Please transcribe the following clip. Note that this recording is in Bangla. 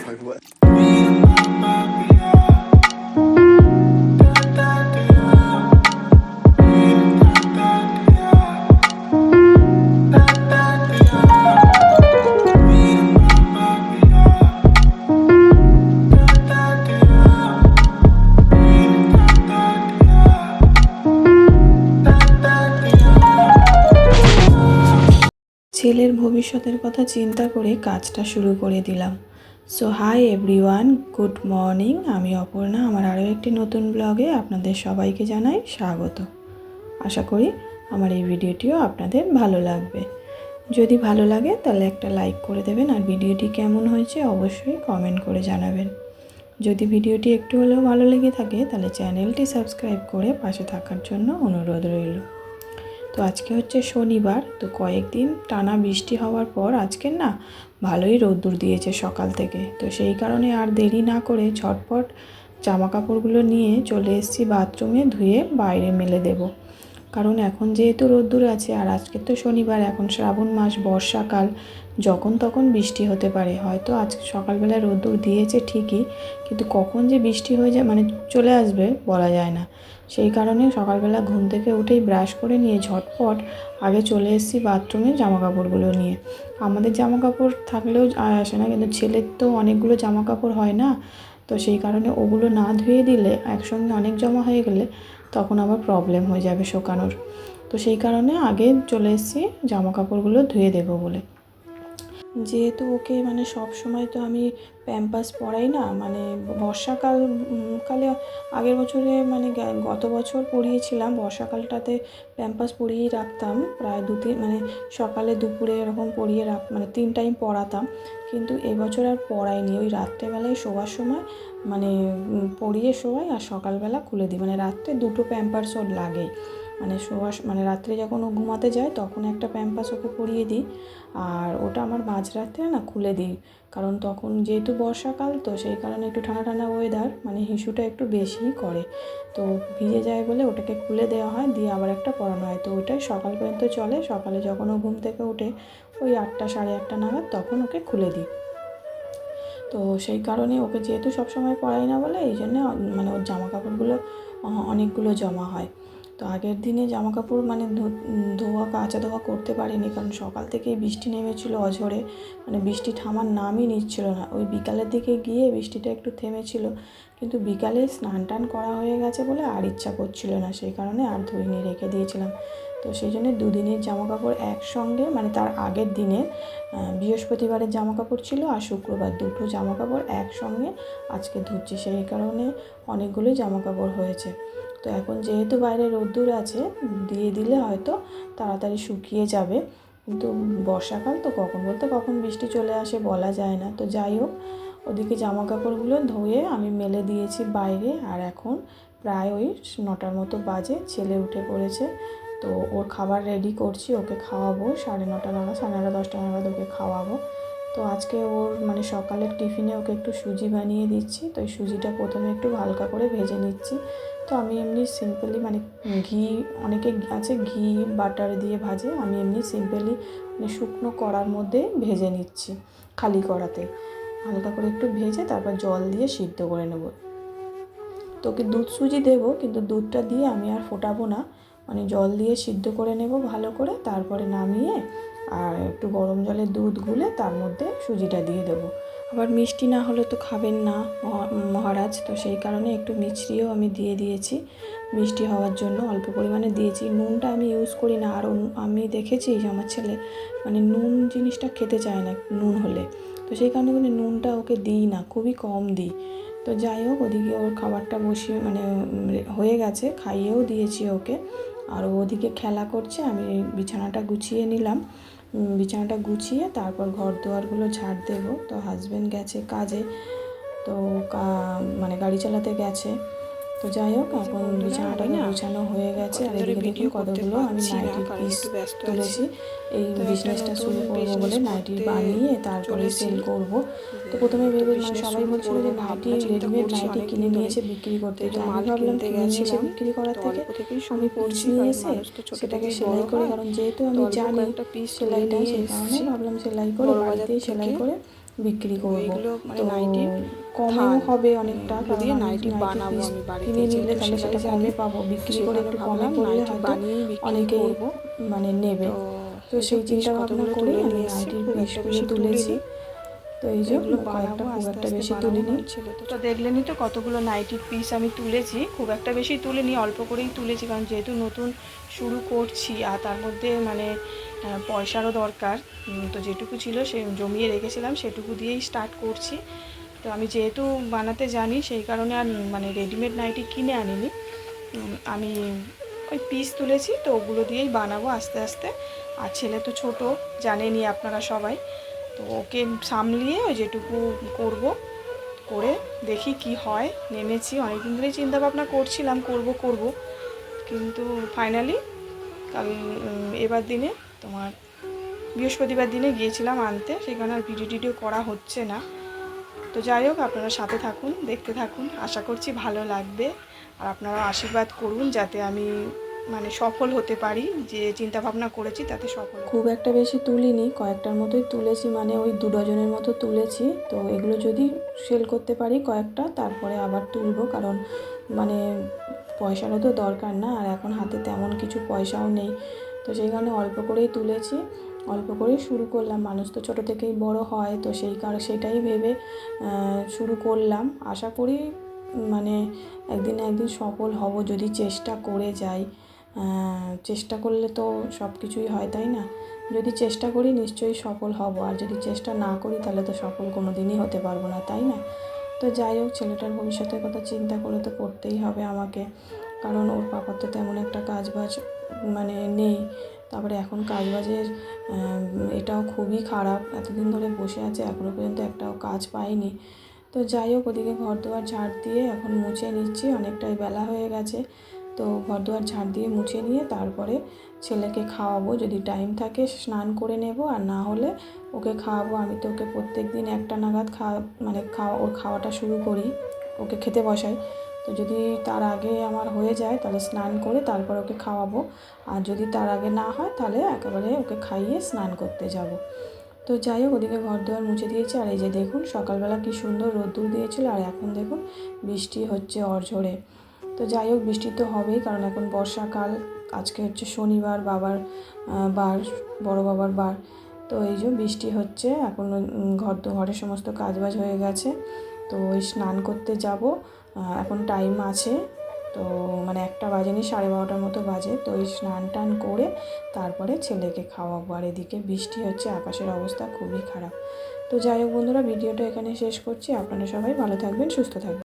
ছেলের ভবিষ্যতের কথা চিন্তা করে কাজটা শুরু করে দিলাম। So hi everyone, good morning. আমি অপর্ণা। আমার আরও একটি নতুন ব্লগে আপনাদের সবাইকে জানাই স্বাগত। আশা করি আমার এই ভিডিওটিও আপনাদের ভালো লাগবে। যদি ভালো লাগে তাহলে একটা লাইক করে দেবেন, আর ভিডিওটি কেমন হয়েছে অবশ্যই কমেন্ট করে জানাবেন। যদি ভিডিওটি একটু হলেও ভালো লেগে থাকে তাহলে চ্যানেলটি সাবস্ক্রাইব করে পাশে থাকার জন্য অনুরোধ রইল। তো আজকে হচ্ছে শনিবার। তো কয়েকদিন টানা বৃষ্টি হওয়ার পর আজকে না ভালোই রোদ্দুর দিয়েছে সকাল থেকে। তো সেই কারণে আর দেরি না করে ঝটপট জামা কাপড়গুলো নিয়ে চলে এসেছি বাথরুমে, ধুয়ে বাইরে মেলে দেব। কারণ এখন যেহেতু রোদ্দুর আছে, আর আজকে তো শনিবার, এখন শ্রাবণ মাস, বর্ষাকাল, যখন তখন বৃষ্টি হতে পারে। হয়তো আজকে সকালবেলা রোদ্দুর দিয়েছে ঠিকই, কিন্তু কখন যে বৃষ্টি হয়ে যায় মানে চলে আসবে বলা যায় না। সেই কারণে সকালবেলা ঘুম থেকে উঠেই ব্রাশ করে নিয়ে ঝটপট আগে চলে এসেছি বাথরুমে জামা কাপড়গুলো নিয়ে। আমাদের জামা কাপড় থাকলেও আসে না, কিন্তু ছেলের তো অনেকগুলো জামা কাপড় হয় না। তো সেই কারণে ওগুলো না ধুয়ে দিলে একসঙ্গে অনেক জমা হয়ে গেলে তখন আবার প্রবলেম হয়ে যাবে শুকানোর। তো সেই কারণে আগে চলে এসেছি জামা কাপড়গুলো ধুয়ে দেবো বলে। যেহেতু ওকে মানে সব সময় তো আমি প্যাম্পাস পরাই না, মানে কালে আগের বছরে মানে গত বছর পরিয়েছিলাম, বর্ষাকালটাতে প্যাম্পাস পরিয়েই রাখতাম প্রায় মানে সকালে দুপুরে এরকম পরিয়ে মানে 3 টাইম পরাতাম। কিন্তু এবছর আর পরাইনি। ওই রাত্রেবেলায় শোবার সময় মানে পরিয়ে শোয়াই, আর সকালবেলা খুলে দিই। মানে রাত্রে 2টো প্যাম্পাস ওর লাগেই। মানে রাত্রে যখন ও ঘুমাতে যায় তখন একটা প্যাম্পাস ওকে পরিয়ে দিই, আর ওটা আমার মাঝরাতে না খুলে দিই। কারণ তখন যেহেতু বর্ষাকাল, তো সেই কারণে একটু ঠান্ডা ঠান্ডা ওয়েদার, মানে হিসুটা একটু বেশিই করে, তো ভিজে যায় বলে ওটাকে খুলে দেওয়া হয়, দিয়ে আবার একটা পরানো হয়। তো ওটাই সকাল পর্যন্ত চলে। সকালে যখন ও ঘুম থেকে ওঠে ওই 8টা সাড়ে 8টা নাগাদ, তখন ওকে খুলে দিই। তো সেই কারণে ওকে যেহেতু সবসময় পরাই না বলে এই জন্যে মানে ওর জামা কাপড়গুলো অনেকগুলো জমা হয়। তো আগের দিনে জামা কাপড় মানে কাচা ধোয়া করতে পারিনি, কারণ সকাল থেকেই বৃষ্টি নেমেছিল অঝোরে, মানে বৃষ্টি থামার নামই নিচ্ছিল না। ওই বিকালের দিকে গিয়ে বৃষ্টিটা একটু থেমেছিল, কিন্তু বিকালে স্নান টান করা হয়ে গেছে বলে আর ইচ্ছা করছিল না, সেই কারণে আর ধুইনি, রেখে দিয়েছিলাম। তো সেই জন্য দুদিনের জামা কাপড় একসঙ্গে, মানে তার আগের দিনে বৃহস্পতিবারের জামা কাপড় ছিল, আর শুক্রবার 2টো জামা কাপড় একসঙ্গে আজকে ধুচ্ছি। সেই কারণে অনেকগুলোই জামা কাপড় হয়েছে। তো এখন যেহেতু বাইরে রোদ্দুর আছে, দিয়ে দিলে হয়তো তাড়াতাড়ি শুকিয়ে যাবে, কিন্তু বর্ষাকাল তো কখন বলতে কখন বৃষ্টি চলে আসে বলা যায় না। তো যাই হোক, ওদিকে জামা কাপড়গুলো ধুয়ে আমি মেলে দিয়েছি বাইরে, আর এখন প্রায় ওই 9টার মতো বাজে। ছেলে উঠে পড়েছে, তো ওর খাবার রেডি করছি, ওকে খাওয়াবো 9:30 নাগাদ, 9:30 10টা নাগাদ ওকে খাওয়াবো। তো আজকে ওর মানে সকালের টিফিনে ওকে একটু সুজি বানিয়ে দিচ্ছি। তো এই সুজিটা প্রথমে একটু হালকা করে ভেজে নিচ্ছি। তো আমি এমনি সিম্পলি মানে ঘি, অনেকে আছে ঘি বাটার দিয়ে ভাজে, আমি এমনি সিম্পলি মানে শুকনো কড়ার মধ্যে ভেজে নিচ্ছি, খালি কড়াতে হালকা করে একটু ভেজে তারপর জল দিয়ে সিদ্ধ করে নেব। তো ওকে দুধ সুজি দেবো, কিন্তু দুধটা দিয়ে আমি আর ফোটাবো না, মানে জল দিয়ে সিদ্ধ করে নেব ভালো করে, তারপরে নামিয়ে আর একটু গরম জলে দুধ গুলে তার মধ্যে সুজিটা দিয়ে দেবো। আবার মিষ্টি না হলে তো খাবেন না মহারাজ, তো সেই কারণে একটু মিষ্টিও আমি দিয়ে দিয়েছি, মিষ্টি হওয়ার জন্য অল্প পরিমাণে দিয়েছি। নুনটা আমি ইউজ করি না, আর আমি দেখেছি যে আমার ছেলে মানে নুন জিনিসটা খেতে চায় না নুন হলে, তো সেই কারণে মানে নুনটা ওকে দিই না, খুবই কম দিই। তো যাই হোক, ওদিকে ওর খাবারটা বসিয়ে মানে হয়ে গেছে, খাইয়েও দিয়েছি ওকে, আর ওদিকে খেলা করছে। আমি বিছানাটা গুছিয়ে নিলাম, বিছানাটা গুছিয়ে তারপর ঘর দুয়ারগুলো ঝাড় দেবো। তো হাজব্যান্ড গেছে কাজে, তো মানে গাড়ি চালাতে গেছে। তো যাই হোক, এখন বিছানাটা গুছানো হয়ে গেছে, আর এদিকে দেখুন কতগুলো আমি নাইটির পিস তুলেছি। এই বিজনেসটা শুরু করবো বলে নাইটি বানিয়ে তারপরে সেল করব। তো প্রথমে মানে সবাই বলছিল যে নাইটি, রেডিমেড নাইটি কিনে নিয়েছে বিক্রি করতে, তো আমি ভাবলাম কিনে নিয়েছে বিক্রি করার থেকে আমি পিস নিয়ে এসে সেটাকে সেলাই করি, কারণ যেহেতু আমি জানি সেলাইটা, সেই কারণে ভাবলাম সেলাই করে বাড়িতেই সেলাই করে বিক্রি করব। এগুলো মানে তো নাইটির কমেও হবে অনেকটা, এগুলো কারণ দিয়ে আমি নাইটি নাইটির বানাবো পিস আমি বাড়িতে, কিনে নিলে যেহেতু তাহলে সেলাই সেটা জানি কমে পাবো, বিক্রি করে সেখানে একটু কমে ভাবলাম করলে নাইটি হয়তো বানিয়েই বিক্রি অনেকেই করব। মানে নেবে। তো তো এই যে সেই পিস চিন্তা ভাবনা কতগুলো করেই তুলে আমি নিয়ে এসেছি, নাইটির খুব একটা পিসগুলো বেশি তুলেছি। তুলিনি। তো এই তো যে এগুলো কয়েকটা, বানাবো, খুব আস্তে একটা আস্তে বেশি বানাবো, তুলিনি। কারণ ছেলে তো দেখলেনই তো কতগুলো নাইটির পিস আমি তুলেছি, খুব একটা বেশি তুলিনি, অল্প করেই তুলেছি, কারণ যেহেতু নতুন শুরু করছি আর তার মধ্যে মানে পয়সারও দরকার। তো যেটুকু ছিল সে জমিয়ে রেখেছিলাম, সেটুকু দিয়েই স্টার্ট করছি। তো আমি যেহেতু বানাতে জানি সেই কারণে আর মানে রেডিমেড নাইটি কিনে আনিনি, আমি ওই পিস তুলেছি, তো ওগুলো দিয়েই বানাবো আস্তে আস্তে। আর ছেলে তো ছোট, জানেনই আপনারা সবাই, তো ওকে সামলিয়ে ওই যেটুকু করব করে দেখি কি হয়। নেমেছি, অনেকদিন ধরেই চিন্তাভাবনা করছিলাম করব, কিন্তু ফাইনালি কাল এবার দিনে তোমার বৃহস্পতিবার দিনে গিয়েছিলাম আনতে, সেখানে আর ভিডিও করা হচ্ছে না। তো যাই হোক, আপনারা সাথে থাকুন, দেখতে থাকুন, আশা করছি ভালো লাগবে। আর আপনারা আশীর্বাদ করুন যাতে আমি মানে সফল হতে পারি, যে চিন্তা ভাবনা করেছি তাতে সফল। খুব একটা বেশি তুলিনি, কয়েকটার মতোই তুলেছি, মানে ওই 2 ডজনের মতো তুলেছি। তো এগুলো যদি সেল করতে পারি কয়েকটা, তারপরে আবার তুলব, কারণ মানে পয়সারও তো দরকার না, আর এখন হাতে তেমন কিছু পয়সাও নেই। তো সেই কারণে অল্প করেই তুলেছি, অল্প করেই শুরু করলাম। মানুষ তো ছোটো থেকেই বড় হয়, তো সেটাই ভেবে শুরু করলাম। আশা করি মানে একদিন না একদিন সফল হব, যদি চেষ্টা করে যাই। চেষ্টা করলে তো সব কিছুই হয়, তাই না? যদি চেষ্টা করি নিশ্চয়ই সফল হব, আর যদি চেষ্টা না করি তাহলে তো সফল কোনো দিনই হতে পারবো না, তাই না? তো যাই হোক, ছেলেটার ভবিষ্যতের কথা চিন্তা করে তো করতেই হবে আমাকে, কারণ ওর পাপার তো তেমন একটা কাজবাজ মানে নেই। তারপরে এখন কাজবাজের এটাও খুবই খারাপ, এতদিন ধরে বসে আছে, এখনও পর্যন্ত একটাও কাজ পাইনি। তো যাই হোক, ওদিকে ঘর দুয়ার ঝাড় দিয়ে এখন মুছে নিচ্ছি, অনেকটাই বেলা হয়ে গেছে। তো ঘর দুয়ার ঝাড় দিয়ে মুছে নিয়ে তারপরে ছেলেকে খাওয়াবো, যদি টাইম থাকে স্নান করে নেব, আর না হলে ওকে খাওয়াবো। আমি তো ওকে প্রত্যেক দিন 1টা নাগাদ ওর খাওয়াটা শুরু করি, ওকে খেতে বসাই। তো যদি তার আগে আমার হয়ে যায় তাহলে স্নান করে তারপর ওকে খাওয়াবো, আর যদি তার আগে না হয় তাহলে একেবারে ওকে খাইয়ে স্নান করতে যাব। তো যাই হোক, ওদিকে ঘর দুয়ার মুছে দিয়েছি, আর এই যে দেখুন সকালবেলা কি সুন্দর রোদ্দুর দিয়েছিল, আর এখন দেখুন বৃষ্টি হচ্ছে অঝোরে। তো যাই হোক, বৃষ্টি তো হবেই, কারণ এখন বর্ষাকাল। আজকে হচ্ছে শনিবার, বাবার বার, বড় বাবার বার। তো এই যে বৃষ্টি হচ্ছে, এখন ঘরের সমস্ত কাজবাজ হয়ে গেছে। তো ওই স্নান করতে যাব, এখন টাইম আছে। তো মানে 1টা বাজেনি, 12:30টার মতো বাজে। তো ওই স্নান টান করে তারপরে ছেলেকে খাওয়াবো, আর এদিকে বৃষ্টি হচ্ছে, আকাশের অবস্থা খুবই খারাপ। তো যাই হোক বন্ধুরা, ভিডিওটা এখানে শেষ করছি। আপনারা সবাই ভালো থাকবেন, সুস্থ থাকবেন।